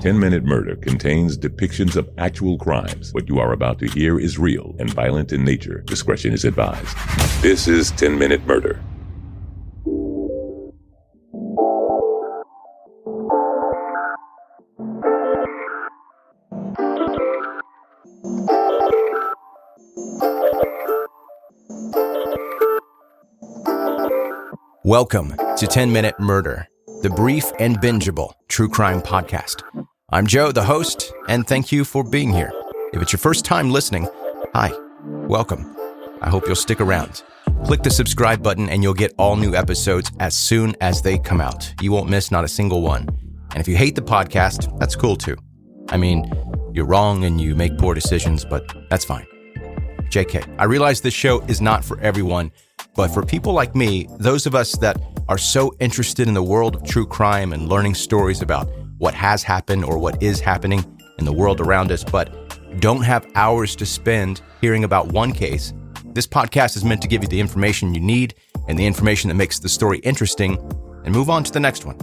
10-Minute Murder contains depictions of actual crimes. What you are about to hear is real and violent in nature. Discretion is advised. This is 10-Minute Murder. Welcome to 10-Minute Murder, the brief and bingeable true crime podcast. I'm Joe, the host, and thank you for being here. If it's your first time listening, hi, welcome. I hope you'll stick around. Click the subscribe button and you'll get all new episodes as soon as they come out. You won't miss not a single one. And if you hate the podcast, that's cool too. I mean, you're wrong and you make poor decisions, but that's fine. JK, I realize this show is not for everyone, but for people like me, those of us that are so interested in the world of true crime and learning stories about what has happened or what is happening in the world around us, but don't have hours to spend hearing about one case, this podcast is meant to give you the information you need and the information that makes the story interesting and move on to the next one.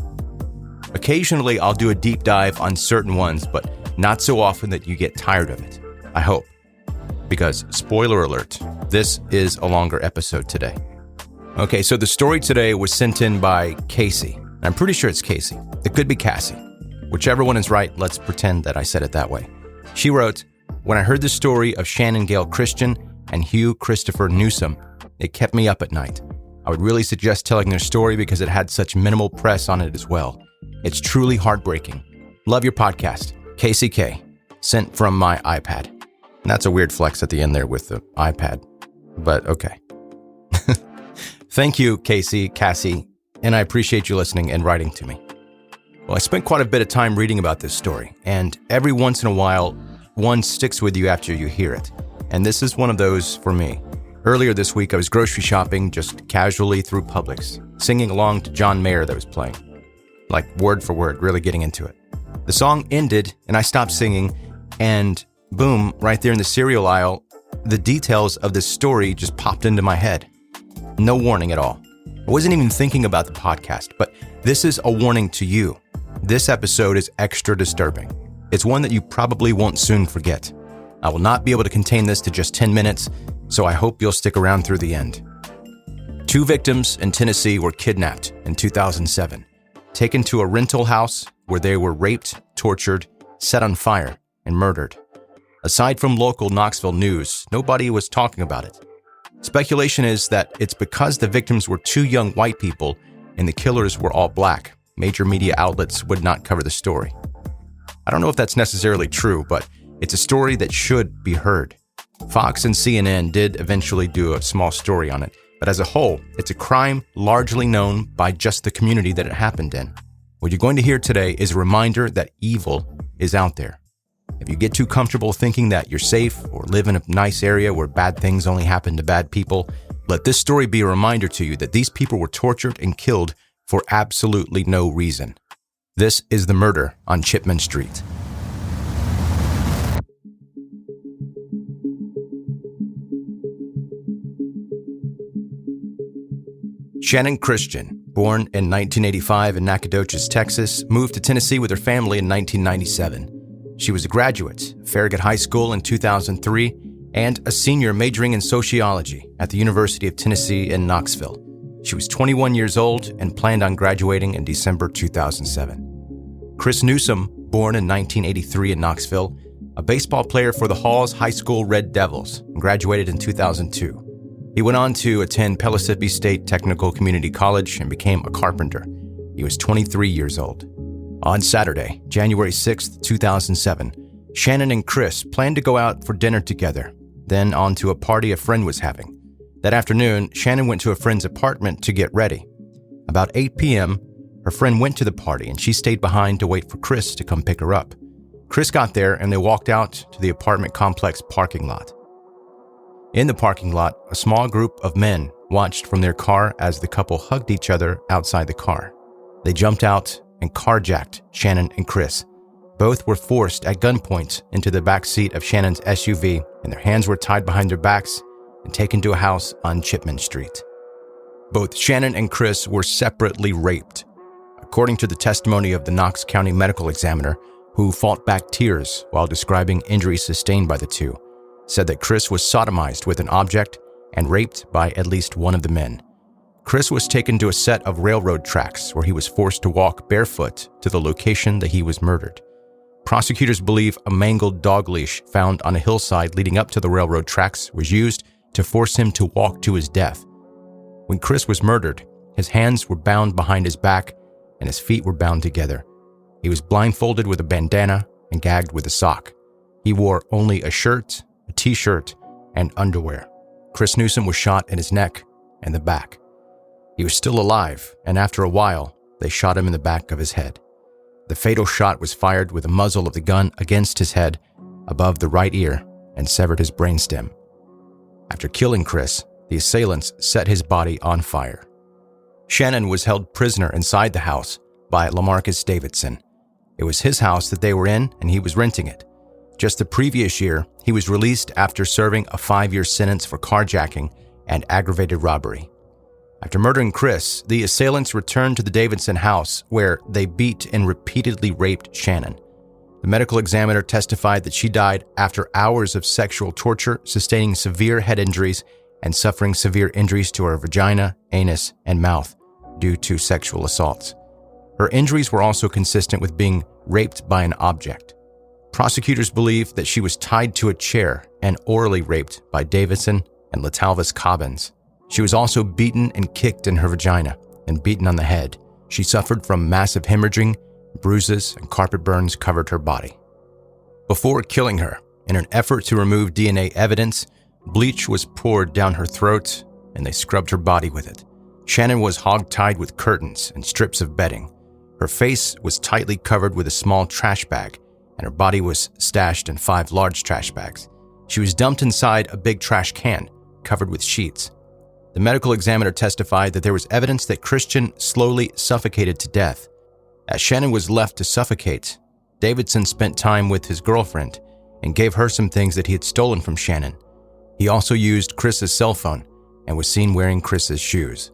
Occasionally, I'll do a deep dive on certain ones, but not so often that you get tired of it. I hope. Because, spoiler alert, this is a longer episode today. Okay, so the story today was sent in by Casey. I'm pretty sure it's Casey. It could be Cassie. Whichever one is right, let's pretend that I said it that way. She wrote, "When I heard the story of Shannon Gale Christian and Hugh Christopher Newsom, it kept me up at night. I would really suggest telling their story because it had such minimal press on it as well. It's truly heartbreaking. Love your podcast. Casey K. Sent from my iPad." And that's a weird flex at the end there with the iPad, but okay. Thank you, Cassie, and I appreciate you listening and writing to me. Well, I spent quite a bit of time reading about this story, and every once in a while, one sticks with you after you hear it. And this is one of those for me. Earlier this week, I was grocery shopping just casually through Publix, singing along to John Mayer that was playing. Like word for word, really getting into it. The song ended, and I stopped singing, and boom, right there in the cereal aisle, the details of this story just popped into my head. No warning at all. I wasn't even thinking about the podcast, but this is a warning to you. This episode is extra disturbing. It's one that you probably won't soon forget. I will not be able to contain this to just 10 minutes, so I hope you'll stick around through the end. 2 victims in Tennessee were kidnapped in 2007, taken to a rental house where they were raped, tortured, set on fire, and murdered. Aside from local Knoxville news, nobody was talking about it. Speculation is that it's because the victims were 2 young white people and the killers were all black. Major media outlets would not cover the story. I don't know if that's necessarily true, but it's a story that should be heard. Fox and CNN did eventually do a small story on it, but as a whole, it's a crime largely known by just the community that it happened in. What you're going to hear today is a reminder that evil is out there. If you get too comfortable thinking that you're safe or live in a nice area where bad things only happen to bad people, let this story be a reminder to you that these people were tortured and killed for absolutely no reason. This is the murder on Chipman Street. Shannon Christian, born in 1985 in Nacogdoches, Texas, moved to Tennessee with her family in 1997. She was a graduate of Farragut High School in 2003 and a senior majoring in sociology at the University of Tennessee in Knoxville. She was 21 years old and planned on graduating in December 2007. Chris Newsom, born in 1983 in Knoxville, a baseball player for the Halls High School Red Devils, and graduated in 2002. He went on to attend Pellissippi State Technical Community College and became a carpenter. He was 23 years old. On Saturday, January 6, 2007, Shannon and Chris planned to go out for dinner together, then on to a party a friend was having. That afternoon, Shannon went to a friend's apartment to get ready. About 8 p.m., her friend went to the party and she stayed behind to wait for Chris to come pick her up. Chris got there and they walked out to the apartment complex parking lot. In the parking lot, a small group of men watched from their car as the couple hugged each other outside the car. They jumped out and carjacked Shannon and Chris. Both were forced at gunpoint into the back seat of Shannon's SUV, and their hands were tied behind their backs and taken to a house on Chipman Street. Both Shannon and Chris were separately raped. According to the testimony of the Knox County medical examiner, who fought back tears while describing injuries sustained by the two, said that Chris was sodomized with an object and raped by at least one of the men. Chris was taken to a set of railroad tracks where he was forced to walk barefoot to the location that he was murdered. Prosecutors believe a mangled dog leash found on a hillside leading up to the railroad tracks was used to force him to walk to his death. When Chris was murdered, his hands were bound behind his back and his feet were bound together. He was blindfolded with a bandana and gagged with a sock. He wore only a shirt, a t-shirt, and underwear. Chris Newsom was shot in his neck and the back. He was still alive, and after a while, they shot him in the back of his head. The fatal shot was fired with the muzzle of the gun against his head, above the right ear, and severed his brainstem. After killing Chris, the assailants set his body on fire. Shannon was held prisoner inside the house by LaMarcus Davidson. It was his house that they were in, and he was renting it. Just the previous year, he was released after serving a 5-year sentence for carjacking and aggravated robbery. After murdering Chris, the assailants returned to the Davidson house where they beat and repeatedly raped Shannon. The medical examiner testified that she died after hours of sexual torture, sustaining severe head injuries and suffering severe injuries to her vagina, anus, and mouth due to sexual assaults. Her injuries were also consistent with being raped by an object. Prosecutors believe that she was tied to a chair and orally raped by Davidson and Latalvis Cobbins. She was also beaten and kicked in her vagina and beaten on the head. She suffered from massive hemorrhaging, bruises, and carpet burns covered her body. Before killing her, in an effort to remove DNA evidence, bleach was poured down her throat and they scrubbed her body with it. Shannon was hog-tied with curtains and strips of bedding. Her face was tightly covered with a small trash bag, and her body was stashed in 5 large trash bags. She was dumped inside a big trash can covered with sheets. The medical examiner testified that there was evidence that Christian slowly suffocated to death. As Shannon was left to suffocate, Davidson spent time with his girlfriend and gave her some things that he had stolen from Shannon. He also used Chris's cell phone and was seen wearing Chris's shoes.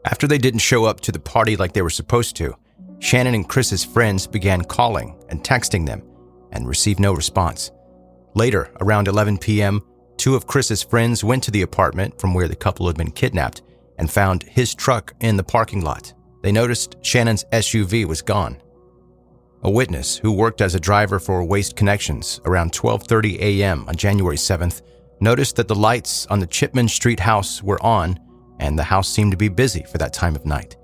After they didn't show up to the party like they were supposed to, Shannon and Chris's friends began calling and texting them and received no response. Later, around 11 p.m., 2 of Chris's friends went to the apartment from where the couple had been kidnapped and found his truck in the parking lot. They noticed Shannon's SUV was gone. A witness who worked as a driver for Waste Connections around 12:30 a.m. on January 7th noticed that the lights on the Chipman Street house were on and the house seemed to be busy for that time of night.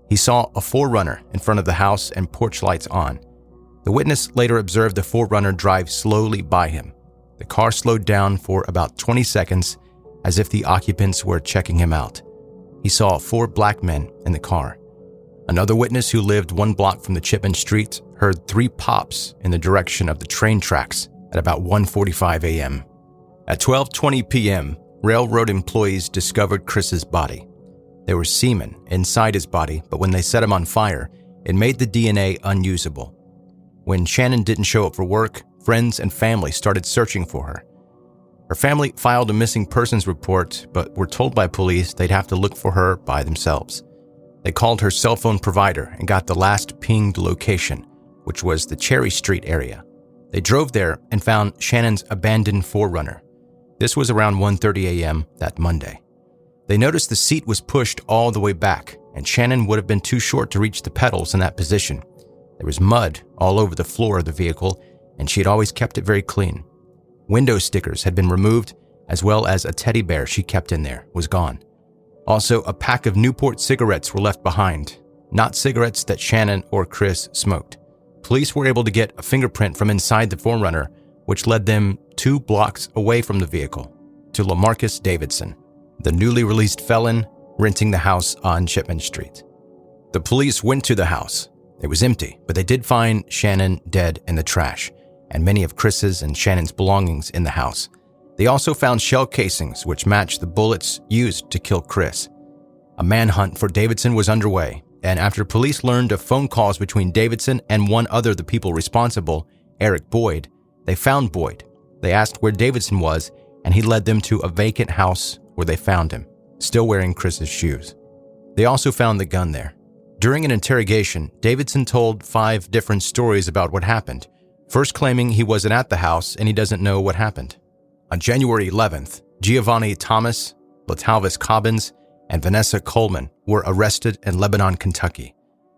He saw a 4Runner in front of the house and porch lights on. The witness later observed the 4Runner drive slowly by him. The car slowed down for about 20 seconds as if the occupants were checking him out. He saw 4 black men in the car. Another witness who lived 1 block from the Chipman Street heard 3 pops in the direction of the train tracks at about 1:45 a.m. At 12:20 p.m., railroad employees discovered Chris's body. There was semen inside his body, but when they set him on fire, it made the DNA unusable. When Shannon didn't show up for work, friends and family started searching for her. Her family filed a missing persons report, but were told by police they'd have to look for her by themselves. They called her cell phone provider and got the last pinged location, which was the Cherry Street area. They drove there and found Shannon's abandoned 4Runner. This was around 1:30 a.m. that Monday. They noticed the seat was pushed all the way back, and Shannon would have been too short to reach the pedals in that position. There was mud all over the floor of the vehicle, and she had always kept it very clean. Window stickers had been removed, as well as a teddy bear she kept in there was gone. Also, a pack of Newport cigarettes were left behind, not cigarettes that Shannon or Chris smoked. Police were able to get a fingerprint from inside the 4Runner, which led them 2 blocks away from the vehicle, to LaMarcus Davidson, the newly released felon renting the house on Chipman Street. The police went to the house. It was empty, but they did find Shannon dead in the trash, and many of Chris's and Shannon's belongings in the house. They also found shell casings which matched the bullets used to kill Chris. A manhunt for Davidson was underway, and after police learned of phone calls between Davidson and one other of the people responsible, Eric Boyd, they found Boyd. They asked where Davidson was, and he led them to a vacant house where they found him, still wearing Chris's shoes. They also found the gun there. During an interrogation, Davidson told 5 different stories about what happened, first claiming he wasn't at the house and he doesn't know what happened. On January 11th, Giovanni Thomas, Latalvis Cobbins, and Vanessa Coleman were arrested in Lebanon, Kentucky.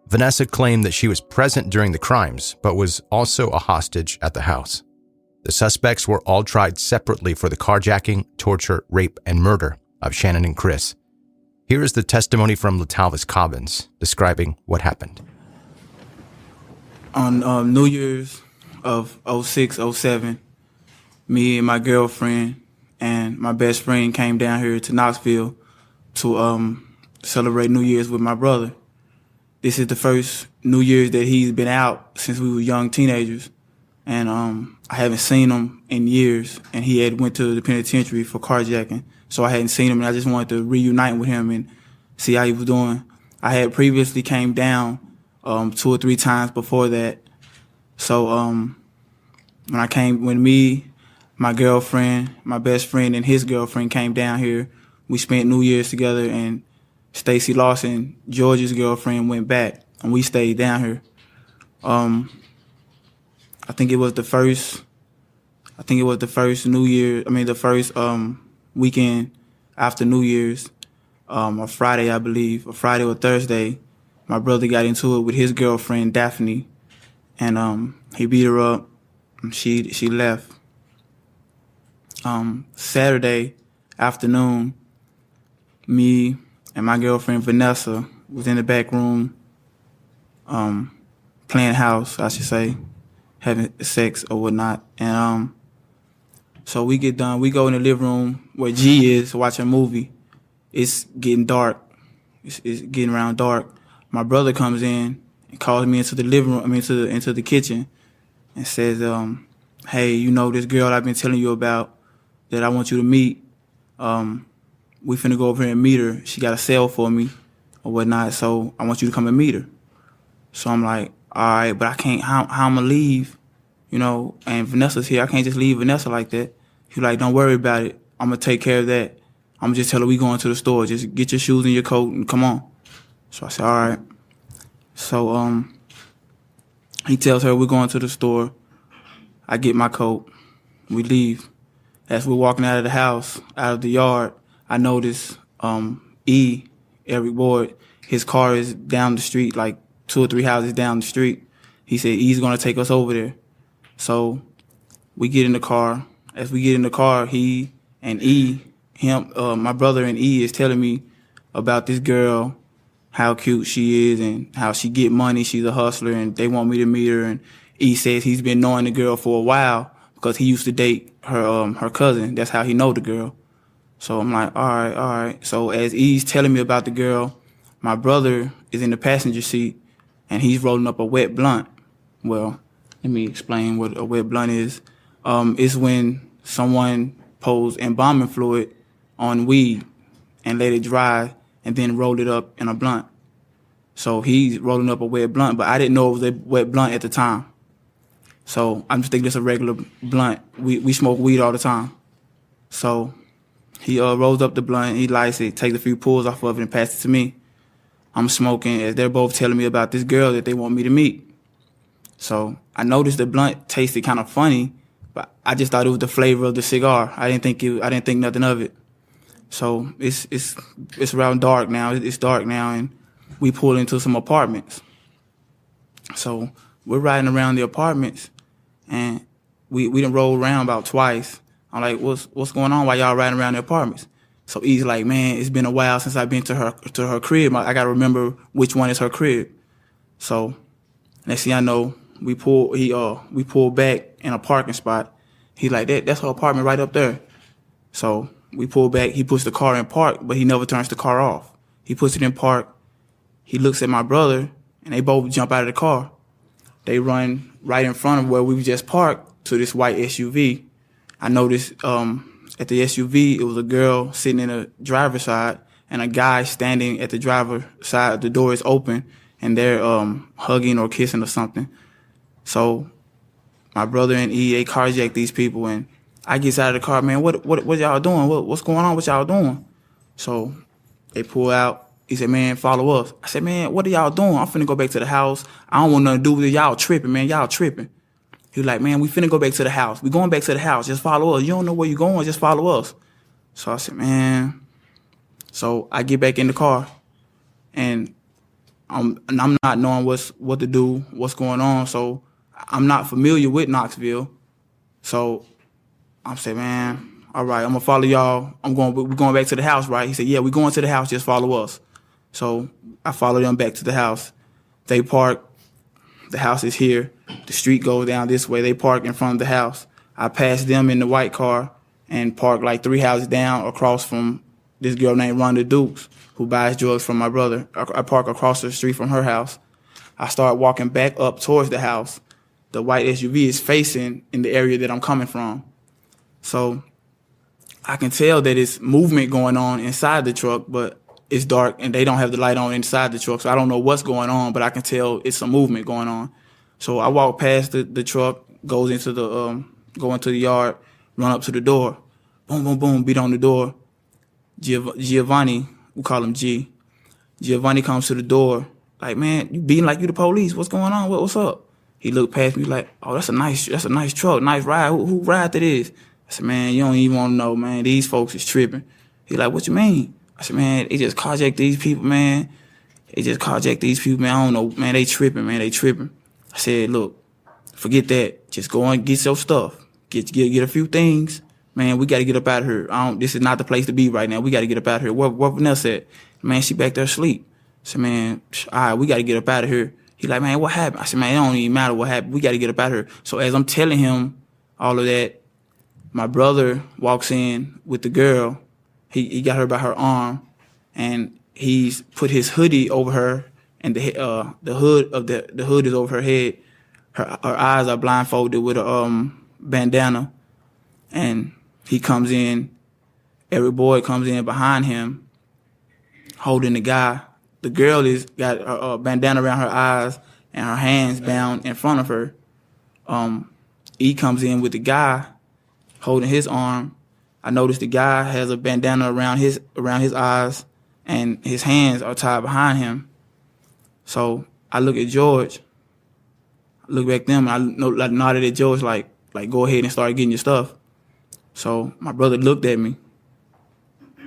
Vanessa claimed that she was present during the crimes, but was also a hostage at the house. The suspects were all tried separately for the carjacking, torture, rape, and murder of Shannon and Chris. Here is the testimony from Latalvis Cobbins describing what happened. On New Year's of 06, 07, me and my girlfriend and my best friend came down here to Knoxville to celebrate New Year's with my brother. This is the first New Year's that he's been out since we were young teenagers. And I haven't seen him in years. And he had went to the penitentiary for carjacking. So I hadn't seen him, and I just wanted to reunite with him and see how he was doing. I had previously came down 2 or 3 times before that. So when me, my girlfriend, my best friend, and his girlfriend came down here, we spent New Year's together, and Stacy Lawson, George's girlfriend, went back, and we stayed down here. I think it was the first New Year, the first weekend after New Year's, a Friday, I believe, a Friday or Thursday, my brother got into it with his girlfriend, Daphne, and he beat her up, and she left. Saturday afternoon, me and my girlfriend, Vanessa, was in the back room, playing house, I should say, having sex or whatnot, and so we get done. We go in the living room where G is to watch a movie. It's getting dark. It's getting around dark. My brother comes in and calls me into the living room. Into the kitchen, and says, "Hey, you know this girl I've been telling you about that I want you to meet. We finna go over here and meet her. She got a cell for me or whatnot. So I want you to come and meet her." So I'm like, "All right, but I can't. How I'm gonna leave?" You know, and Vanessa's here. I can't just leave Vanessa like that. He's like, "Don't worry about it. I'm going to take care of that. I'm going to just tell her we going to the store. Just get your shoes and your coat and come on." So I said, "All right." So he tells her we're going to the store. I get my coat. We leave. As we're walking out of the house, out of the yard, I notice Eric Ward, his car is down the street, like 2 or 3 houses down the street. He said he's going to take us over there. So we get in the car. As we get in the car, he and my brother and is telling me about this girl, how cute she is and how she get money. She's a hustler and they want me to meet her. And says he's been knowing the girl for a while because he used to date her cousin. That's how he know the girl. So I'm like, all right. So as E's telling me about the girl, my brother is in the passenger seat and he's rolling up a wet blunt. Well, let me explain what a wet blunt is. It's when someone pours embalming fluid on weed and let it dry and then roll it up in a blunt. So he's rolling up a wet blunt, but I didn't know it was a wet blunt at the time. So I'm just thinking it's a regular blunt. We smoke weed all the time. So he rolls up the blunt, he lights it, takes a few pulls off of it and passes it to me. I'm smoking as they're both telling me about this girl that they want me to meet. So I noticed the blunt tasted kind of funny, but I just thought it was the flavor of the cigar. I didn't think nothing of it. So it's around dark now. It's dark now, and we pull into some apartments. So we're riding around the apartments, and we done rolled around about twice. I'm like, what's going on while y'all riding around the apartments? So he's like, "Man, it's been a while since I've been to her crib. I gotta remember which one is her crib." So next thing I know, we pull back in a parking spot. He's like, that's her apartment right up there. So we pull back. He puts the car in park, but he never turns the car off. He puts it in park. He looks at my brother, and they both jump out of the car. They run right in front of where we just parked to this white SUV. I noticed at the SUV, it was a girl sitting in the driver's side and a guy standing at the driver's side. The door is open, and they're hugging or kissing or something. So my brother and they carjacked these people, and I get out of the car, "Man, what y'all doing? What's going on? What y'all doing?" So they pull out. He said, man, follow us. I said, man, what are y'all doing? I'm finna go back to the house. I don't want nothing to do with it. Y'all tripping, man. Y'all tripping. He was like, man, we finna go back to the house. We going back to the house. Just follow us. You don't know where you going. Just follow us. So I said, man. So I get back in the car, and I'm not knowing what to do, what's going on. So I'm not familiar with Knoxville. So I'm saying, man, all right, I'm gonna follow y'all. We're going back to the house, right? He said, yeah, we're going to the house. Just follow us. So I follow them back to the house. They park. The house is here. The street goes down this way. They park in front of the house. I pass them in the white car and park like 3 houses down across from this girl named Rhonda Dukes, who buys drugs from my brother. I park across the street from her house. I start walking back up towards the house. The white SUV is facing in the area that I'm coming from. So I can tell that it's movement going on inside the truck, but it's dark and they don't have the light on inside the truck. So I don't know what's going on, but I can tell it's some movement going on. So I walk past the truck, go into the yard, run up to the door. Boom, boom, boom, beat on the door. Giovanni, we call him G. Giovanni comes to the door, like, man, you beating like you the police. What's going on? What's up? He looked past me like, oh, that's a nice truck, nice ride. Who ride that is? I said, man, you don't even want to know, man. These folks is tripping. He like, what you mean? I said, man, they just carjacked these people, man. They just carjacked these people, man. I don't know, man. They tripping, man. They tripping. I said, look, forget that. Just go and get your stuff. Get a few things. Man, we got to get up out of here. This is not the place to be right now. We got to get up out of here. Where Vanessa at? Man, she back there asleep. I said, man, all right, we got to get up out of here. He like, man, what happened? I said, man, it don't even matter what happened. We got to get up out of here. So as I'm telling him all of that, my brother walks in with the girl. He got her by her arm, and he's put his hoodie over her, and the hood is over her head. Her eyes are blindfolded with a bandana, and he comes in. Every boy comes in behind him, holding the guy. The girl is got a bandana around her eyes and her hands bound in front of her. He comes in with the guy holding his arm. I noticed the guy has a bandana around his eyes, and his hands are tied behind him. So I look at George, look back at them, and I nodded at George like go ahead and start getting your stuff. So my brother looked at me.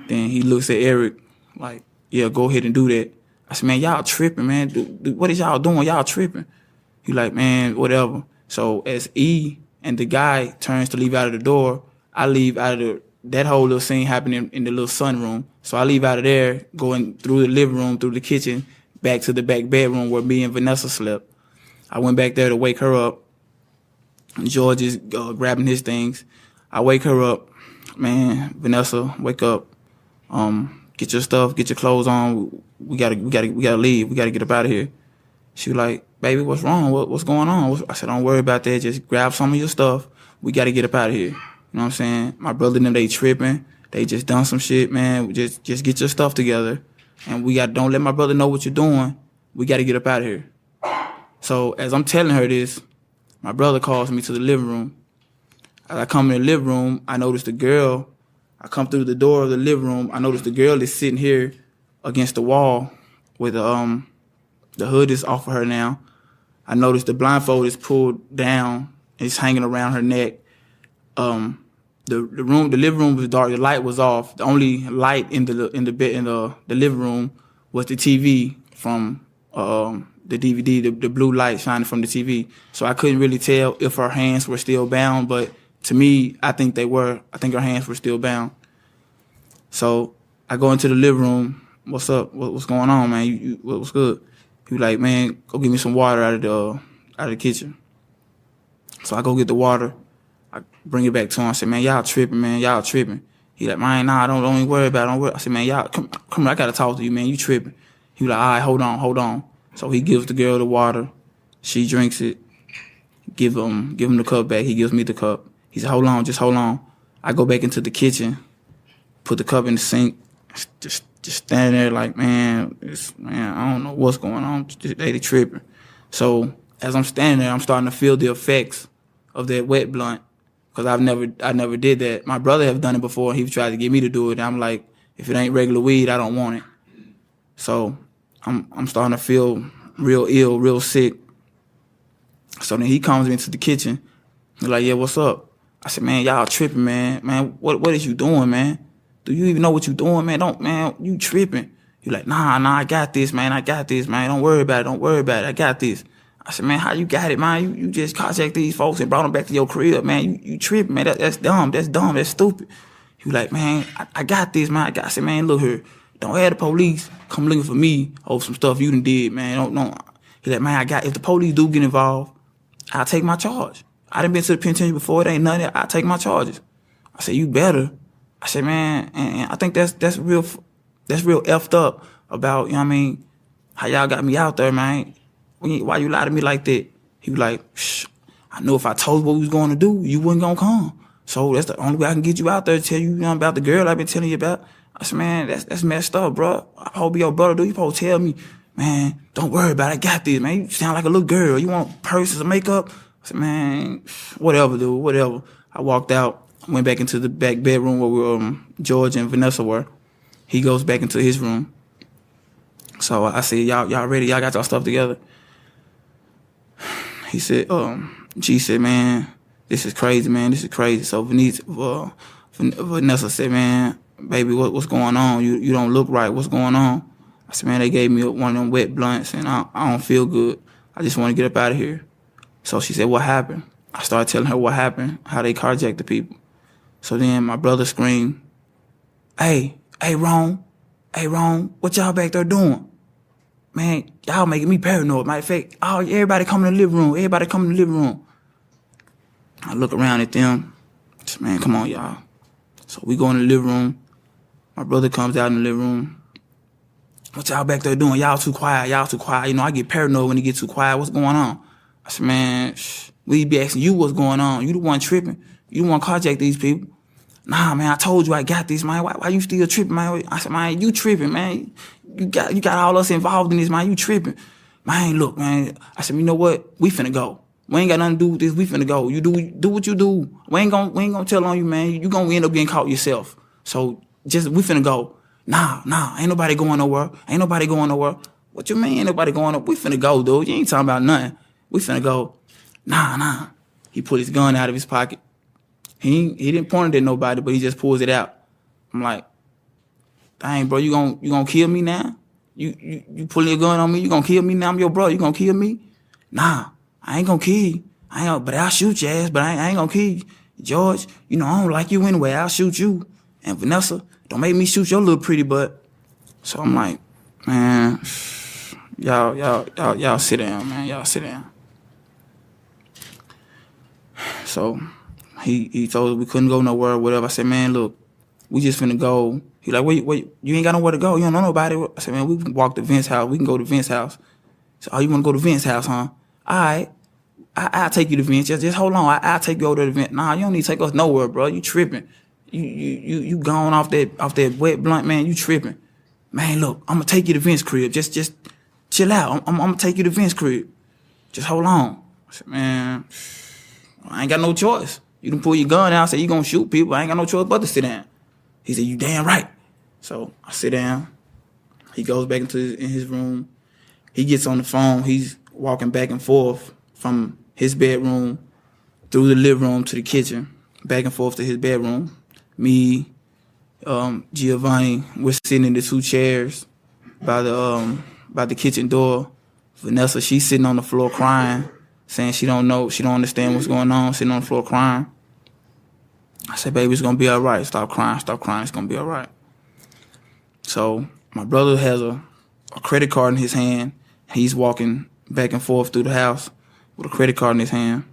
Then he looks at Eric like, yeah, go ahead and do that. I said, man, y'all tripping, man. What is y'all doing? Y'all tripping. He like, man, whatever. So as E and the guy turns to leave out of the door, I leave out of that whole little scene happening in the little sunroom. So I leave out of there, going through the living room, through the kitchen, back to the back bedroom where me and Vanessa slept. I went back there to wake her up. George is grabbing his things. I wake her up. Man, Vanessa, wake up. Get your stuff, get your clothes on. We gotta leave. We gotta get up out of here. She was like, baby, what's wrong? What's going on? I said, don't worry about that. Just grab some of your stuff. We gotta get up out of here. You know what I'm saying? My brother and them, they tripping. They just done some shit, man. Just get your stuff together. And don't let my brother know what you're doing. We gotta get up out of here. So as I'm telling her this, my brother calls me to the living room. As I come in the living room, I notice the girl. I come through the door of the living room. I notice the girl is sitting here against the wall with the hood is off of her now. I notice the blindfold is pulled down. It's hanging around her neck. The living room was dark. The light was off. The only light in the living room was the TV from the DVD, the blue light shining from the TV. So I couldn't really tell if her hands were still bound, but to me, I think they were. I think her hands were still bound. So I go into the living room. What's up? What's going on, man? What's good? He was like, man, go get me some water out of the kitchen. So I go get the water. I bring it back to him. I said, man, y'all tripping, man. Y'all tripping. He like, man, nah, don't even worry about it. Don't worry. I said, man, y'all, come here. I got to talk to you, man. You tripping. He was like, all right, hold on. So he gives the girl the water. She drinks it. Give him the cup back. He gives me the cup. He said, hold on, just hold on. I go back into the kitchen, put the cup in the sink, just standing there like, man, I don't know what's going on. They tripping. So as I'm standing there, I'm starting to feel the effects of that wet blunt, because I never did that. My brother have done it before. He tried to get me to do it. And I'm like, if it ain't regular weed, I don't want it. So I'm starting to feel real ill, real sick. So then he comes into the kitchen. He's like, yeah, what's up? I said, man, y'all tripping, man. Man, what is you doing, man? Do you even know what you doing, man? Man, you tripping. He like, nah, I got this, man. I got this, man. Don't worry about it. I got this. I said, man, how you got it, man? You just contacted these folks and brought them back to your crib, man. You tripping, man. That's dumb. That's stupid. He was like, man, I got this, man. I said, man, look here. Don't have the police come looking for me over some stuff you done did, man. Don't. He like, man, if the police do get involved, I'll take my charge. I done been to the penitentiary before. It ain't nothing. I'll take my charges. I said, you better. I said, man, and I think that's real effed up about, you know what I mean, how y'all got me out there, man. Why you lie to me like that? He was like, shh, I know if I told you what we was going to do, you wasn't going to come. So that's the only way I can get you out there to tell you, about the girl I've been telling you about. I said, man, that's messed up, bro. I'm supposed to be your brother, dude. You supposed to tell me, man, don't worry about it. I got this, man. You sound like a little girl. You want purses or makeup? I said, man, whatever, dude, whatever. I walked out, went back into the back bedroom where George and Vanessa were. He goes back into his room. So I said, y'all ready? Y'all got y'all stuff together? He said, G said, man, this is crazy, man. This is crazy. So Vanessa said, man, baby, what's going on? You don't look right. What's going on? I said, man, they gave me one of them wet blunts, and I don't feel good. I just want to get up out of here. So she said, what happened? I started telling her what happened, how they carjacked the people. So then my brother screamed, hey, Ron, what y'all back there doing? Man, y'all making me paranoid. Matter of fact, everybody come in the living room. I look around at them. I said, man, come on, y'all. So we go in the living room. My brother comes out in the living room. What y'all back there doing? Y'all too quiet. You know, I get paranoid when it gets too quiet. What's going on? I said, man, we be asking you what's going on. You the one tripping. You the one carjack these people. Nah, man, I told you I got this, man. Why you still tripping, man? I said, man, you tripping, man. You got all us involved in this, man. You tripping. Man, look, man. I said, you know what? We finna go. We ain't got nothing to do with this. We finna go. You do what you do. We ain't gonna tell on you, man. You gonna end up getting caught yourself. So we finna go. Nah, ain't nobody going nowhere. What you mean ain't nobody going nowhere? We finna go, dude. You ain't talking about nothing. We finna go. Nah. He put his gun out of his pocket. He didn't point it at nobody, but he just pulls it out. I'm like, dang, bro, you gonna kill me now? You pulling your gun on me? You gonna kill me now? I'm your brother. You gonna kill me? Nah, I ain't gonna kill you. But I'll shoot your ass, but I ain't gonna kill you. George, I don't like you anyway. I'll shoot you. And Vanessa, don't make me shoot your little pretty butt. So I'm like, man, y'all sit down, man. Y'all sit down. So he told us we couldn't go nowhere or whatever. I said, man, look, we just finna go. He like, wait, you ain't got nowhere to go. You don't know nobody. I said, man, we can walk to Vince's house. We can go to Vince's house. So, oh, you want to go to Vince's house, huh? All right. I'll take you to Vince. Just hold on. I'll take you over to Vince. Nah, you don't need to take us nowhere, bro. You tripping. You gone off that wet blunt, man. You tripping. Man, look, I'm going to take you to Vince's crib. Just chill out. I'm going to take you to Vince's crib. Just hold on. I said, man, I ain't got no choice. You done pull your gun out, say you gonna shoot people. I ain't got no choice but to sit down. He said, you damn right. So I sit down. He goes back into his room. He gets on the phone. He's walking back and forth from his bedroom through the living room to the kitchen, back and forth to his bedroom. Me, Giovanni, we're sitting in the two chairs by the kitchen door. Vanessa, she's sitting on the floor crying, saying she don't understand what's going on, sitting on the floor crying. I said, baby, it's going to be all right. Stop crying, it's going to be all right. So my brother has a credit card in his hand. He's walking back and forth through the house with a credit card in his hand.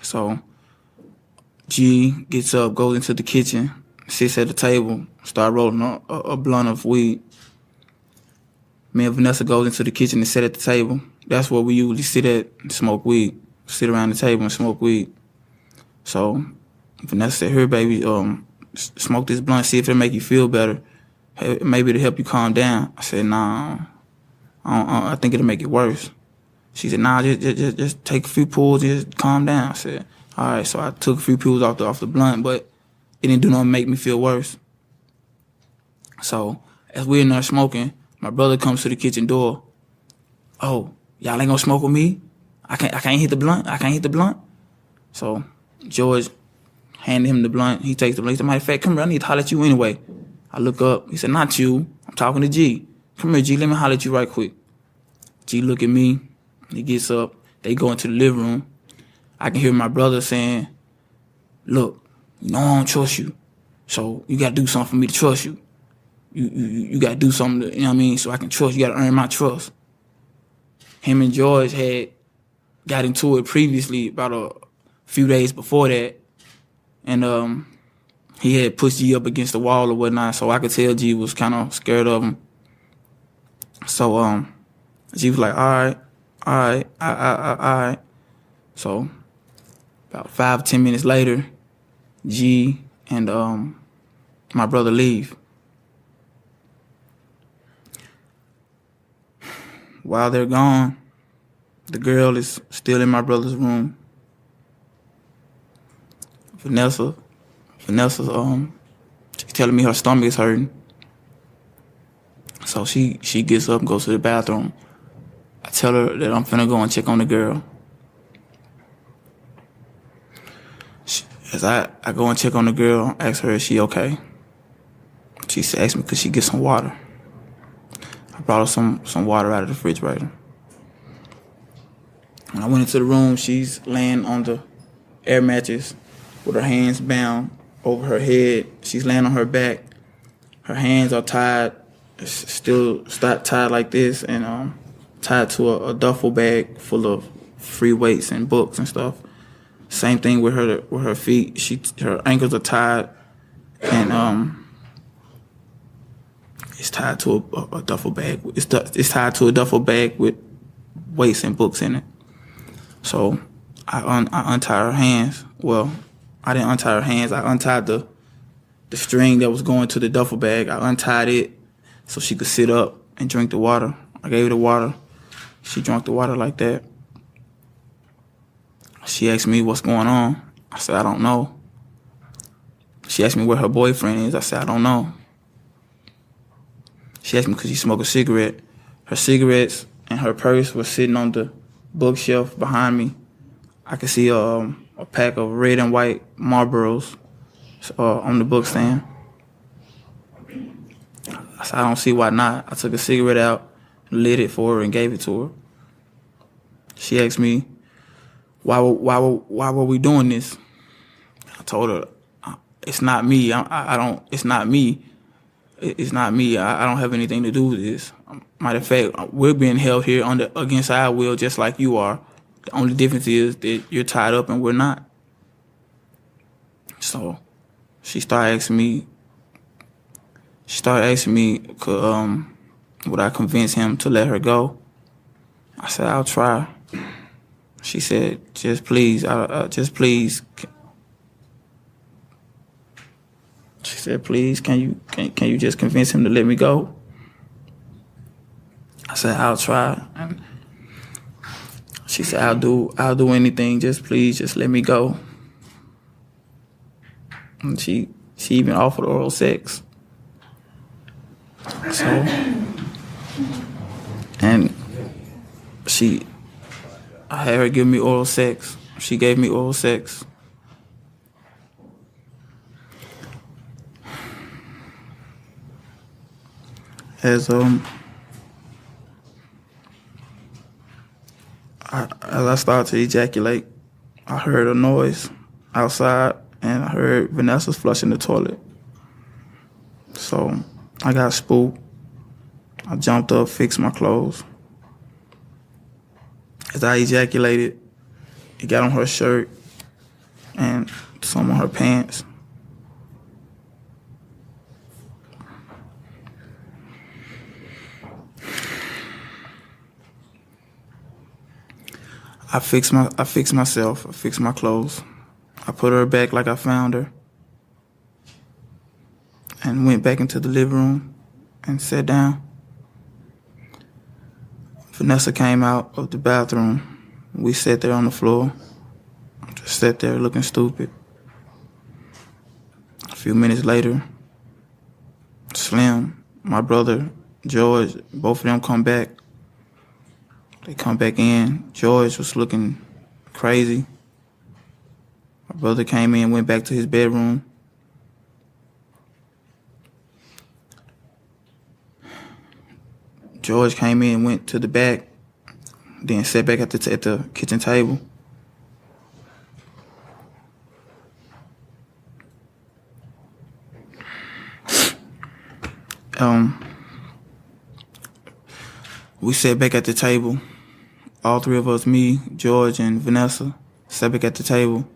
So G gets up, goes into the kitchen, sits at the table, start rolling a blunt of weed. Me and Vanessa goes into the kitchen and sit at the table. That's where we usually sit at and smoke weed. Sit around the table and smoke weed. So Vanessa said, here, baby, smoke this blunt, see if it'll make you feel better. Maybe it'll help you calm down. I said, nah, I think it'll make it worse. She said, nah, just take a few pulls, just calm down. I said, all right. So I took a few pulls off the blunt, but it didn't do nothing to make me feel worse. So as we're in there smoking, my brother comes to the kitchen door. Oh, y'all ain't gonna smoke with me? I can't hit the blunt. I can't hit the blunt. So George handed him the blunt. He takes the blunt. He said, matter of fact, come here, I need to holler at you anyway. I look up. He said, not you. I'm talking to G. Come here, G, let me holler at you right quick. G look at me. He gets up. They go into the living room. I can hear my brother saying, look, you know I don't trust you. So you got to do something for me to trust you. You got to do something, you know what I mean, so I can trust. You got to earn my trust. Him and George had got into it previously about a few days before that. And he had pushed G up against the wall or whatnot, so I could tell G was kind of scared of him. So G was like, all right. So about 5-10 minutes later, G and my brother leave. While they're gone, the girl is still in my brother's room. Vanessa's she's telling me her stomach is hurting. So she gets up and goes to the bathroom. I tell her that I'm finna go and check on the girl. As I go and check on the girl, ask her, is she okay? She asked me, could she get some water? I brought her some water out of the refrigerator. When I went into the room, she's laying on the air mattress with her hands bound over her head. She's laying on her back. Her hands are tied, still tied like this, and tied to a duffel bag full of free weights and books and stuff. Same thing with her feet. Her ankles are tied, and it's tied to a duffel bag. It's tied to a duffel bag with weights and books in it. So I untied her hands. Well, I didn't untie her hands. I untied the string that was going to the duffel bag. I untied it so she could sit up and drink the water. I gave her the water. She drank the water like that. She asked me what's going on. I said, I don't know. She asked me where her boyfriend is. I said, I don't know. She asked me could she smoke a cigarette. Her cigarettes and her purse was sitting on the bookshelf behind me. I could see a pack of red and white Marlboros on the book stand. I said, I don't see why not. I took a cigarette out, lit it for her, and gave it to her. She asked me, why were we doing this? I told her, it's not me. It's not me. It's not me. I don't have anything to do with this. Matter of fact, we're being held here against our will just like you are. The only difference is that you're tied up and we're not. So she started asking me, would I convince him to let her go? I said, I'll try. She said, just please. She said, please, can you just convince him to let me go? I said, I'll try. And she said, I'll do anything. Just let me go. And she even offered oral sex. So, and I had her give me oral sex. She gave me oral sex. As I started to ejaculate, I heard a noise outside, and I heard Vanessa's flushing the toilet. So I got spooked. I jumped up, fixed my clothes. As I ejaculated, it got on her shirt and some on her pants. I fixed myself. I fixed my clothes. I put her back like I found her, and went back into the living room and sat down. Vanessa came out of the bathroom. We sat there on the floor, just sat there looking stupid. A few minutes later, Slim, my brother, George, both of them come back. They come back in. George was looking crazy. My brother came in, went back to his bedroom. George came in, went to the back, then sat back at the kitchen table. We sat back at the table. All three of us, me, George, and Vanessa, sat back at the table.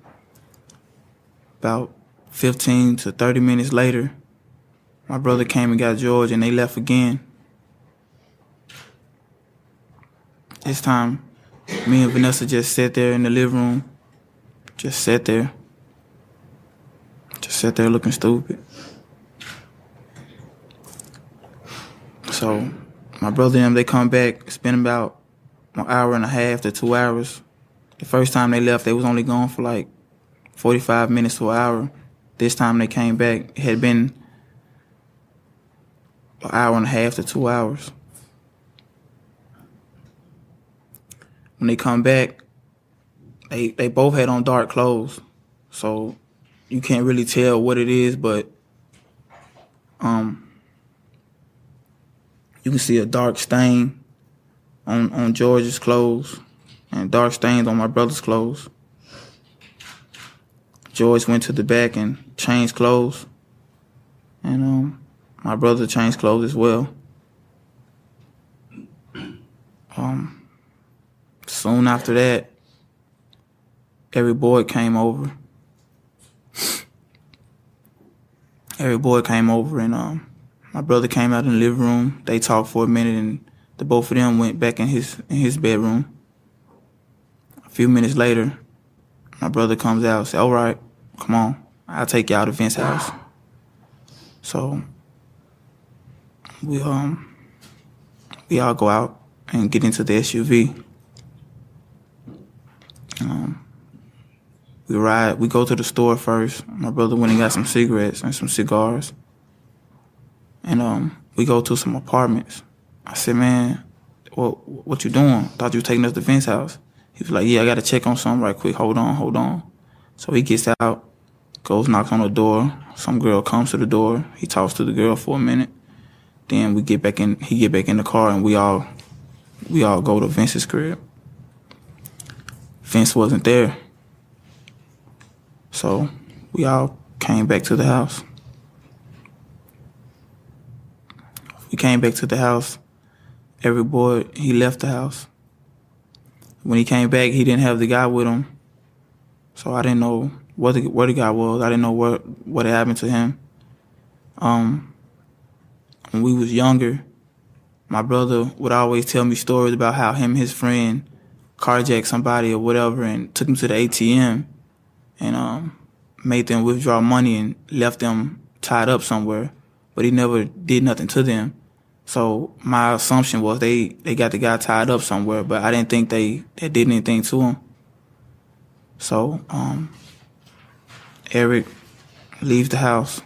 About 15 to 30 minutes later, my brother came and got George, and they left again. This time, me and Vanessa just sat there in the living room. Just sat there. Just sat there looking stupid. So, my brother and them, they come back, spend about an hour and a half to 2 hours. The first time they left, they was only gone for like 45 minutes to an hour. This time they came back, it had been an hour and a half to 2 hours. When they come back, they both had on dark clothes. So you can't really tell what it is, but you can see a dark stain on George's clothes and dark stains on my brother's clothes. George went to the back and changed clothes. And my brother changed clothes as well. Soon after that, every boy came over. And my brother came out in the living room. They talked for a minute, and the both of them went back in his bedroom. A few minutes later, my brother comes out and said, "All right, come on, I'll take y'all to Vince's house." So we all go out and get into the SUV. We go to the store first. My brother went and got some cigarettes and some cigars. And we go to some apartments. I said, "Man, what you doing? Thought you were taking us to Vince's house." He was like, "Yeah, I got to check on something right quick. Hold on. So he gets out, goes, knocks on the door. Some girl comes to the door. He talks to the girl for a minute. Then he get back in the car, and we all go to Vince's crib. Vince wasn't there. So we all came back to the house. We came back to the house. Every boy, he left the house. When he came back, he didn't have the guy with him. So I didn't know where the guy was. I didn't know what had happened to him. When we was younger, my brother would always tell me stories about how him and his friend carjacked somebody or whatever and took him to the ATM and made them withdraw money and left them tied up somewhere. But he never did nothing to them. So my assumption was they got the guy tied up somewhere, but I didn't think they did anything to him. So Eric leaves the house.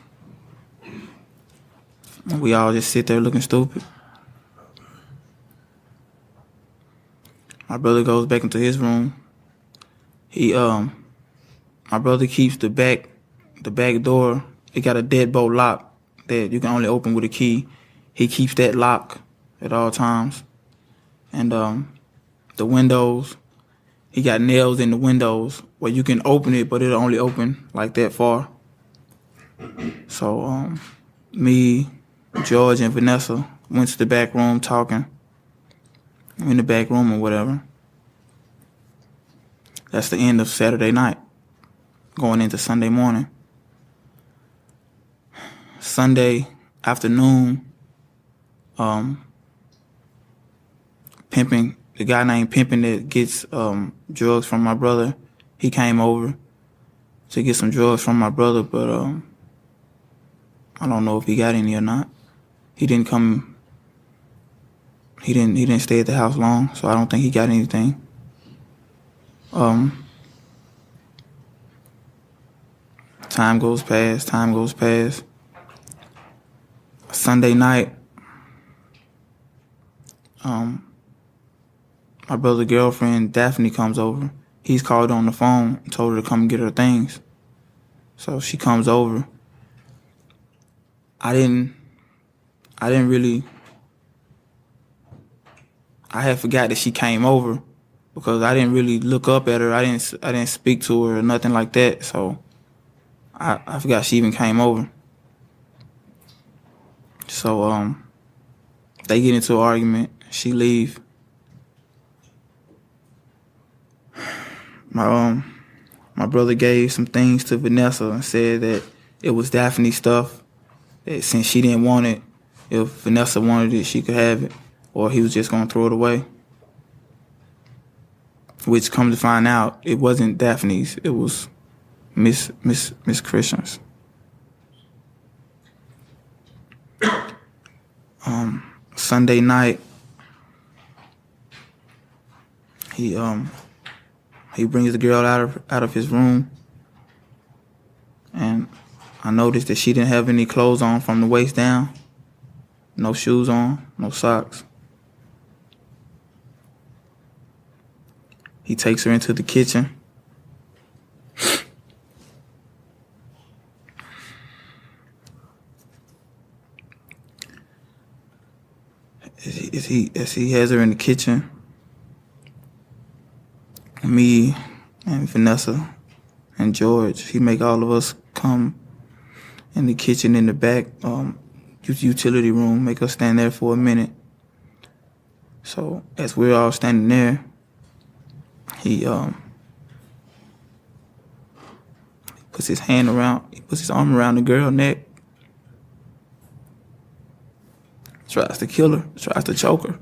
And we all just sit there looking stupid. My brother goes back into his room. My brother keeps the back door. It got a deadbolt lock that you can only open with a key. He keeps that lock at all times. And the windows, he got nails in the windows where you can open it, but it'll only open like that far. So me, George, and Vanessa went to the back room talking. In the back room or whatever. That's the end of Saturday night, going into Sunday morning. Sunday afternoon, Pimpin', the guy named Pimpin' that gets drugs from my brother, he came over to get some drugs from my brother, but I don't know if he got any or not. He didn't come. He didn't stay at the house long, so I don't think he got anything. Time goes past. Sunday night, my brother's girlfriend, Daphne, comes over. He's called on the phone and told her to come and get her things. So she comes over. I had forgot that she came over because I didn't really look up at her. I didn't speak to her or nothing like that. So I forgot she even came over. So they get into an argument. She leave. My brother gave some things to Vanessa and said that it was Daphne's stuff. That since she didn't want it, if Vanessa wanted it, she could have it, or he was just gonna throw it away. Which, come to find out, it wasn't Daphne's. It was Miss Christian's. Sunday night, he brings the girl out of his room, and I noticed that she didn't have any clothes on from the waist down. No shoes on, no socks. He takes her into the kitchen. As he has her in the kitchen, me and Vanessa and George, he make all of us come in the kitchen in the back utility room, make us stand there for a minute. So as we're all standing there, he puts his arm around the girl's neck, tries to kill her, tries to choke her.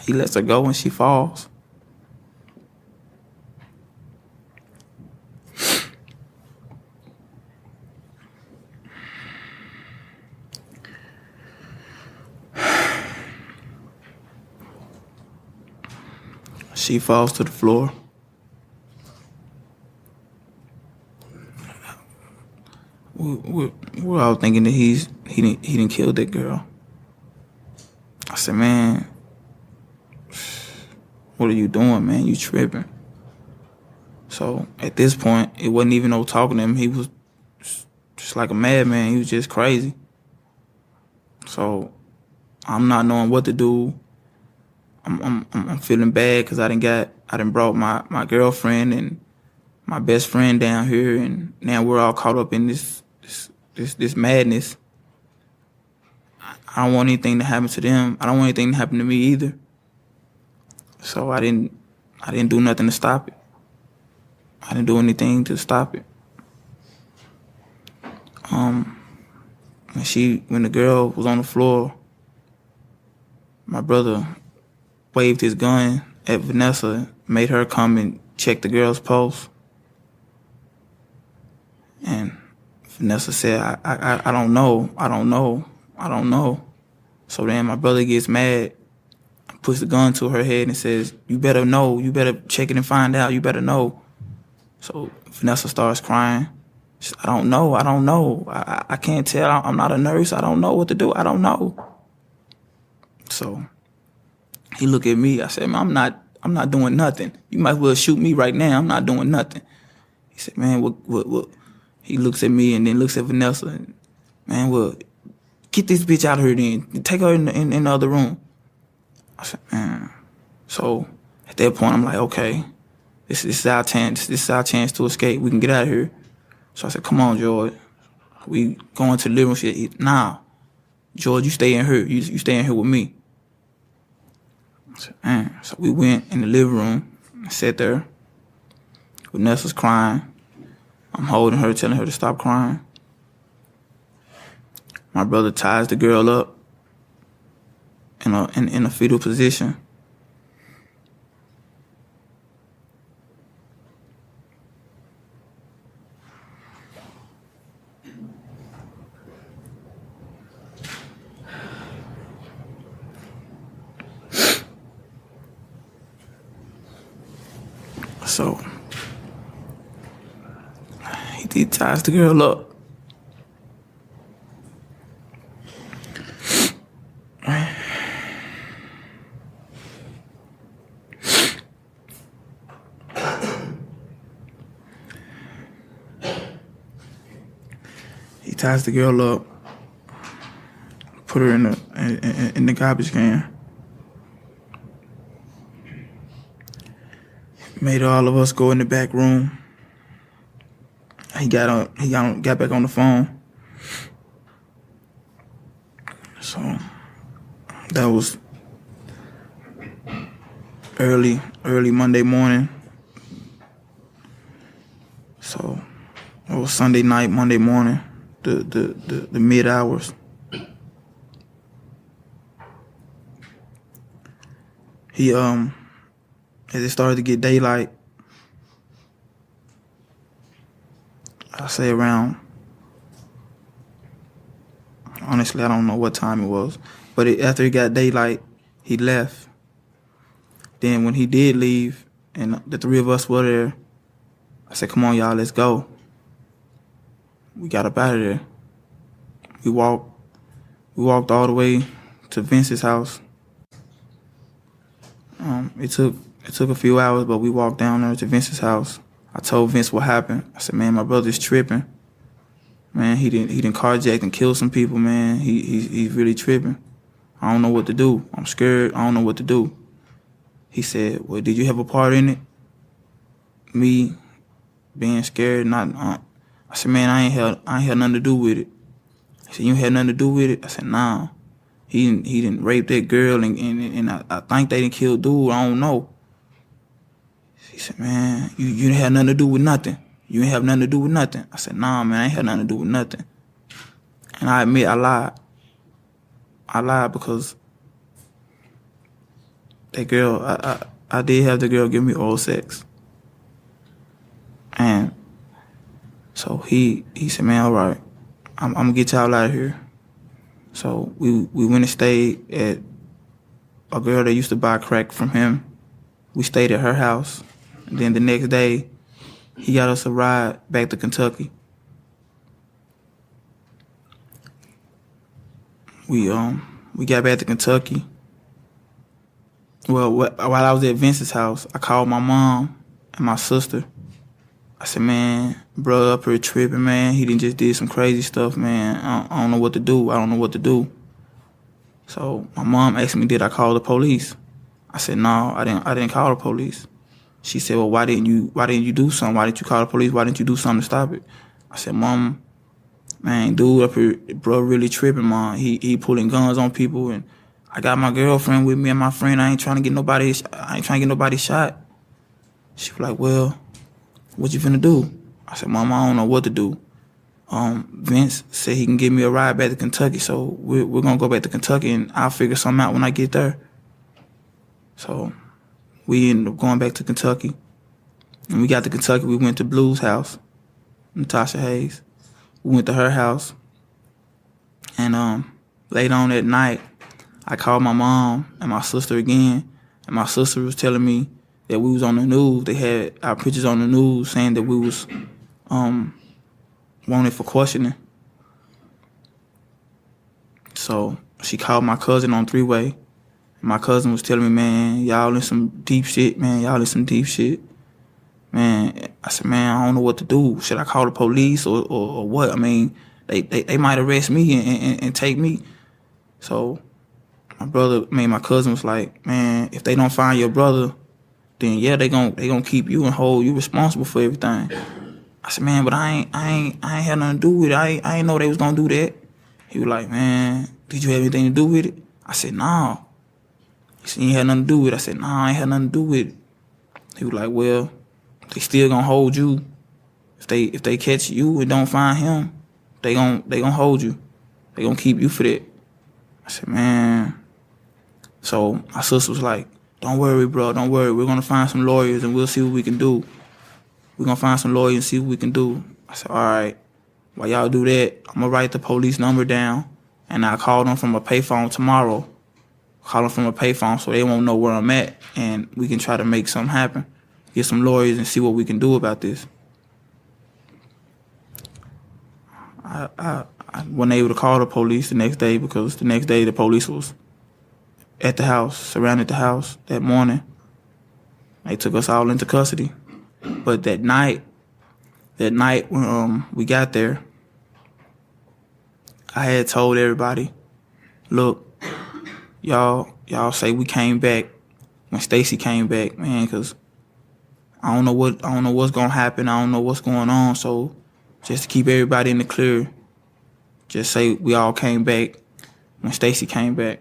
He lets her go and she falls. She falls to the floor. We're all thinking that he didn't kill that girl. I said, man, what are you doing, man? You tripping. So at this point, it wasn't even no talking to him. He was just like a madman. He was just crazy. So I'm not knowing what to do. I'm feeling bad because I done brought my girlfriend and my best friend down here, and now we're all caught up in this madness. I don't want anything to happen to them. I don't want anything to happen to me either. So I didn't do nothing to stop it. I didn't do anything to stop it. When the girl was on the floor, my brother waved his gun at Vanessa, made her come and check the girl's pulse. And Vanessa said, I don't know. So then my brother gets mad, puts the gun to her head and says, you better know, you better check it and find out, you better know. So Vanessa starts crying. She said, I don't know. I can't tell, I'm not a nurse, I don't know what to do, I don't know. So he looked at me, I said, man, I'm not doing nothing. You might as well shoot me right now, I'm not doing nothing. He said, man, what? He looks at me and then looks at Vanessa. And, man, well, get this bitch out of here then. Take her in the other room. I said, man. So at that point, I'm like, okay, this is our chance. This is our chance to escape. We can get out of here. So I said, come on, George. We going to the living room. She said, nah, George, you stay in here. You stay in here with me. I said, man. So we went in the living room and sat there. Vanessa's crying. I'm holding her, telling her to stop crying. My brother ties the girl up in a fetal position. So he ties the girl up. ties the girl up, put her in the garbage can. Made all of us go in the back room. He got back on the phone. So that was early Monday morning. So it was Sunday night, Monday morning, the mid hours. He as it started to get daylight, I say around, honestly, I don't know what time it was, but after it got daylight, he left. Then when he did leave, and the three of us were there, I said, come on, y'all, let's go. We got up out of there. We walked all the way to Vince's house. It took a few hours, but we walked down there to Vince's house. I told Vince what happened. I said, man, my brother's tripping. Man, he didn't carjack and kill some people, man. He's really tripping. I don't know what to do. I'm scared. I don't know what to do. He said, well, did you have a part in it? Me being scared, not. I said, man, I ain't had nothing to do with it. He said, you had nothing to do with it? I said, nah. He didn't rape that girl, and I think they didn't kill dude. I don't know. He said, man, you didn't have nothing to do with nothing. You didn't have nothing to do with nothing. I said, nah, man, I ain't had nothing to do with nothing. And I admit I lied. I lied because that girl, I did have the girl give me oral sex. And so he said, man, all right, I'm going to get y'all out of here. So we went and stayed at a girl that used to buy crack from him. We stayed at her house. And then the next day, he got us a ride back to Kentucky. We got back to Kentucky. Well, while I was at Vince's house, I called my mom and my sister. I said, man, bro up here tripping, man. He done just did some crazy stuff, man. I don't know what to do. I don't know what to do. So my mom asked me, did I call the police? I said, no, I didn't call the police. She said, well, why didn't you do something? Why didn't you call the police? Why didn't you do something to stop it? I said, Mom, man, dude up here, bro, really tripping, Mom. He pulling guns on people, and I got my girlfriend with me and my friend. I ain't trying to get nobody shot. She was like, well, what you finna do? I said, Mom, I don't know what to do. Vince said he can give me a ride back to Kentucky, so we're gonna go back to Kentucky, and I'll figure something out when I get there. So we ended up going back to Kentucky. And we got to Kentucky, we went to Blue's house, Natasha Hayes. We went to her house. And later on that night, I called my mom and my sister again. And my sister was telling me that we was on the news. They had our pictures on the news saying that we was wanted for questioning. So she called my cousin on three-way. My cousin was telling me, man, y'all in some deep shit, man. Y'all in some deep shit. Man, I said, man, I don't know what to do. Should I call the police or what? I mean, they might arrest me and take me. So my cousin was like, man, if they don't find your brother, then yeah, they gonna keep you and hold you responsible for everything. I said, man, but I ain't had nothing to do with it. I ain't know they was gonna do that. He was like, man, did you have anything to do with it? I said, no. He said, you ain't had nothing to do with it. I said, nah, I ain't had nothing to do with it. He was like, well, they still gonna hold you. If they catch you and don't find him, they gonna hold you. They gonna keep you for that. I said, man. So my sister was like, don't worry, bro, don't worry. We're gonna find some lawyers and we'll see what we can do. We're gonna find some lawyers and see what we can do. I said, all right, while y'all do that, I'm gonna write the police number down and I'll call them from a payphone tomorrow. Call them from a payphone so they won't know where I'm at, and we can try to make something happen. Get some lawyers and see what we can do about this. I wasn't able to call the police the next day because the next day the police was at the house, surrounded the house that morning. They took us all into custody. But that night when we got there, I had told everybody, look, y'all say we came back when Stacy came back, man, because I don't know what's gonna happen. I don't know what's going on. So just to keep everybody in the clear, just say we all came back when Stacy came back.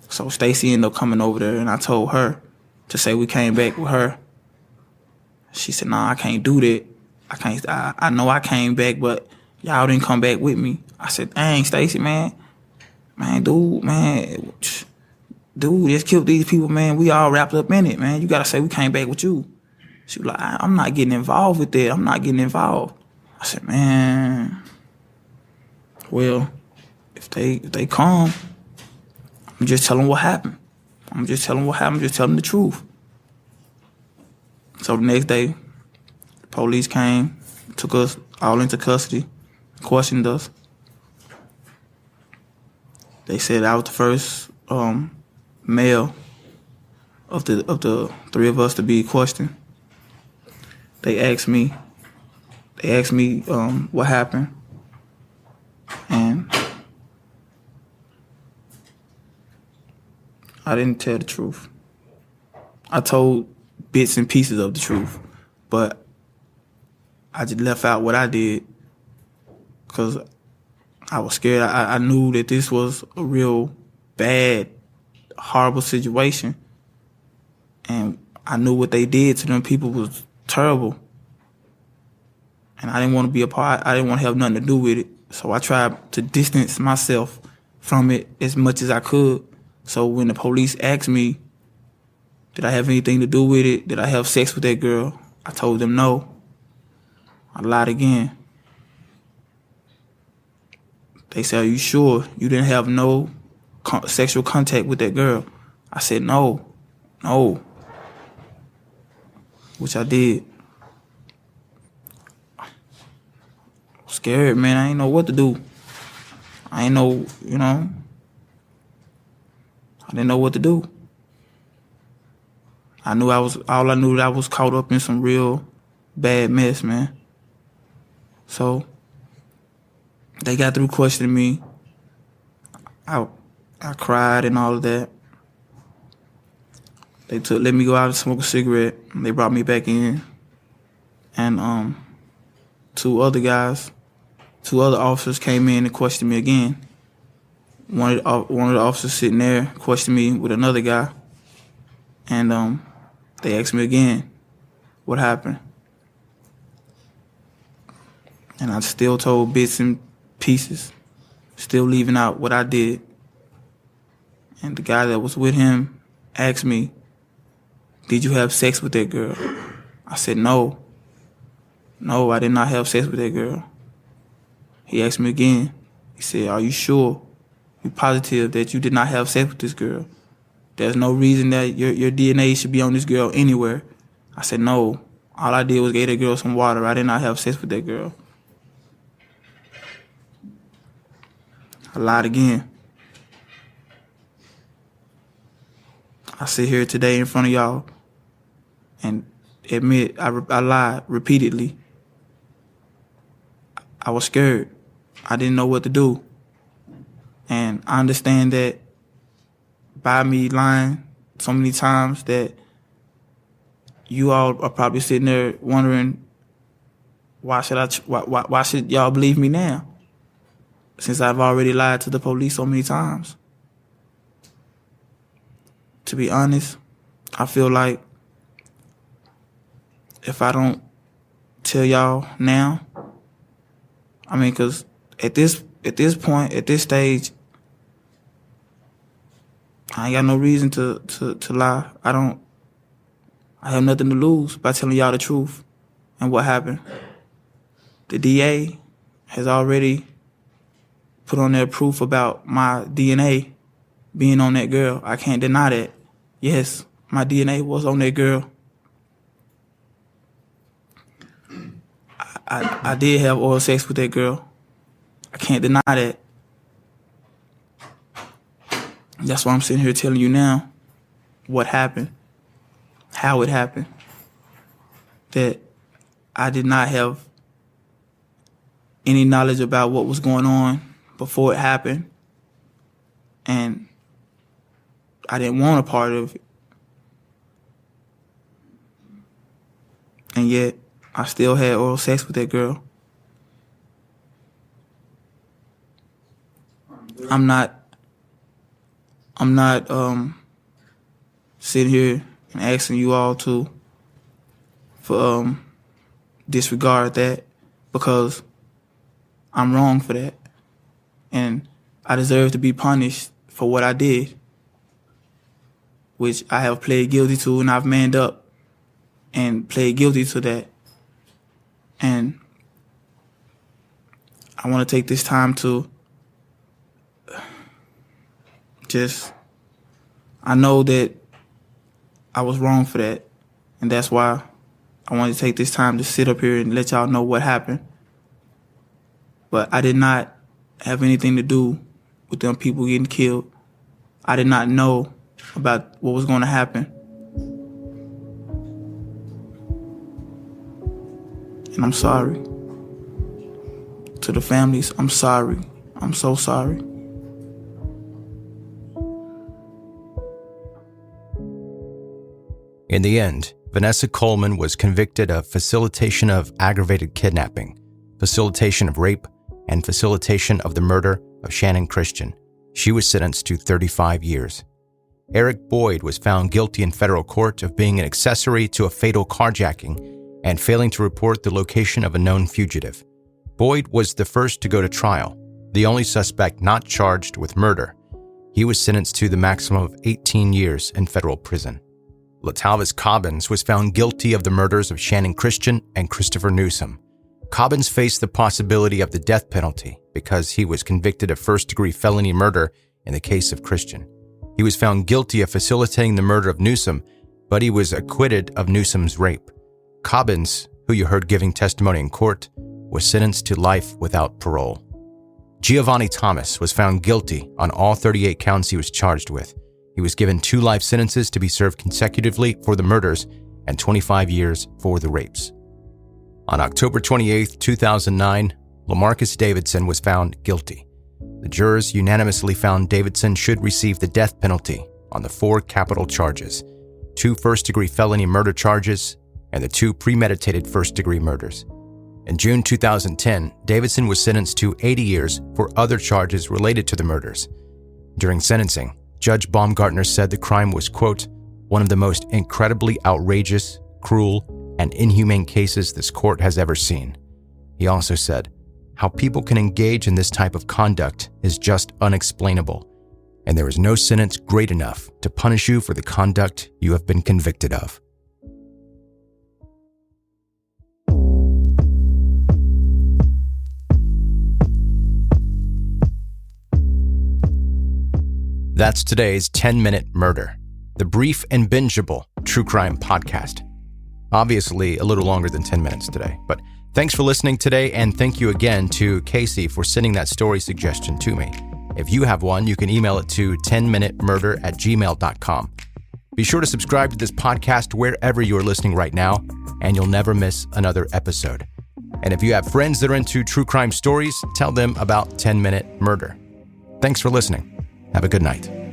So Stacy ended up coming over there, and I told her to say we came back with her. She said, "Nah, I can't do that. I can't. I know I came back, but y'all didn't come back with me." I said, "Dang, Stacy, man, dude, just killed these people, man. We all wrapped up in it, man. You gotta say we came back with you." She was like, "I'm not getting involved with that. I'm not getting involved." I said, "Man, well, if they come, I'm just telling what happened. I'm just telling the truth." So the next day, the police came, took us all into custody, questioned us. They said I was the first male of the three of us to be questioned. They asked me what happened, and I didn't tell the truth. I told bits and pieces of the truth, but I just left out what I did because I was scared. I knew that this was a real bad, horrible situation, and I knew what they did to them people was terrible, and I didn't want to be a part. I didn't want to have nothing to do with it, so I tried to distance myself from it as much as I could. So when the police asked me, did I have anything to do with it? Did I have sex with that girl? I told them no. I lied again. They said, "Are you sure you didn't have no sexual contact with that girl?" I said, no. Which I did. I was scared, man. I didn't know what to do. I didn't know, I didn't know what to do. I knew that I was caught up in some real bad mess, man. So they got through questioning me. I cried and all of that. They let me go out and smoke a cigarette. They brought me back in, and two other officers came in and questioned me again. One of the officers sitting there questioned me with another guy, and they asked me again what happened, and I still told bits and pieces, still leaving out what I did. And the guy that was with him asked me, "Did you have sex with that girl?" I said, no, I did not have sex with that girl. He asked me again. He said, "Are you sure? You positive that you did not have sex with this girl? There's no reason that your DNA should be on this girl anywhere." I said, no. All I did was gave that girl some water. I did not have sex with that girl. I lied again. I sit here today in front of y'all and admit I lied repeatedly. I was scared. I didn't know what to do. And I understand that by me lying so many times that you all are probably sitting there wondering, why should y'all believe me now? Since I've already lied to the police so many times. To be honest, I feel like if I don't tell y'all now, because at this point, at this stage, I ain't got no reason to lie. I have nothing to lose by telling y'all the truth and what happened. The DA has already put on their proof about my DNA being on that girl. I can't deny that. Yes, my DNA was on that girl. I did have oral sex with that girl. I can't deny that. That's why I'm sitting here telling you now what happened, how it happened, that I did not have any knowledge about what was going on before it happened, and I didn't want a part of it. And yet, I still had oral sex with that girl. I'm not sitting here and asking you all to disregard that, because I'm wrong for that. And I deserve to be punished for what I did, which I have pled guilty to, and I've manned up and pled guilty to that. And I want to take this time to I know that I was wrong for that, and that's why I wanted to take this time to sit up here and let y'all know what happened. But I did not have anything to do with them people getting killed. I did not know about what was going to happen. And I'm sorry. To the families, I'm sorry. I'm so sorry. In the end, Vanessa Coleman was convicted of facilitation of aggravated kidnapping, facilitation of rape, and facilitation of the murder of Shannon Christian. She was sentenced to 35 years. Eric Boyd was found guilty in federal court of being an accessory to a fatal carjacking and failing to report the location of a known fugitive. Boyd was the first to go to trial, the only suspect not charged with murder. He was sentenced to the maximum of 18 years in federal prison. Latalvis Cobbins was found guilty of the murders of Shannon Christian and Christopher Newsom. Cobbins faced the possibility of the death penalty because he was convicted of first-degree felony murder in the case of Christian. He was found guilty of facilitating the murder of Newsom, but he was acquitted of Newsom's rape. Cobbins, who you heard giving testimony in court, was sentenced to life without parole. Giovanni Thomas was found guilty on all 38 counts he was charged with. He was given 2 life sentences to be served consecutively for the murders and 25 years for the rapes. On October 28, 2009, Lamarcus Davidson was found guilty. The jurors unanimously found Davidson should receive the death penalty on the 4 capital charges, 2 first-degree felony murder charges, and the 2 premeditated first-degree murders. In June 2010, Davidson was sentenced to 80 years for other charges related to the murders. During sentencing, Judge Baumgartner said the crime was, quote, one of the most incredibly outrageous, cruel, and inhumane cases this court has ever seen. He also said, how people can engage in this type of conduct is just unexplainable, and there is no sentence great enough to punish you for the conduct you have been convicted of. That's today's 10-Minute Murder, the brief and bingeable true crime podcast. Obviously, a little longer than 10 minutes today, but thanks for listening today, and thank you again to Casey for sending that story suggestion to me. If you have one, you can email it to 10minutemurder@gmail.com. Be sure to subscribe to this podcast wherever you are listening right now, and you'll never miss another episode. And if you have friends that are into true crime stories, tell them about 10-Minute Murder. Thanks for listening. Have a good night.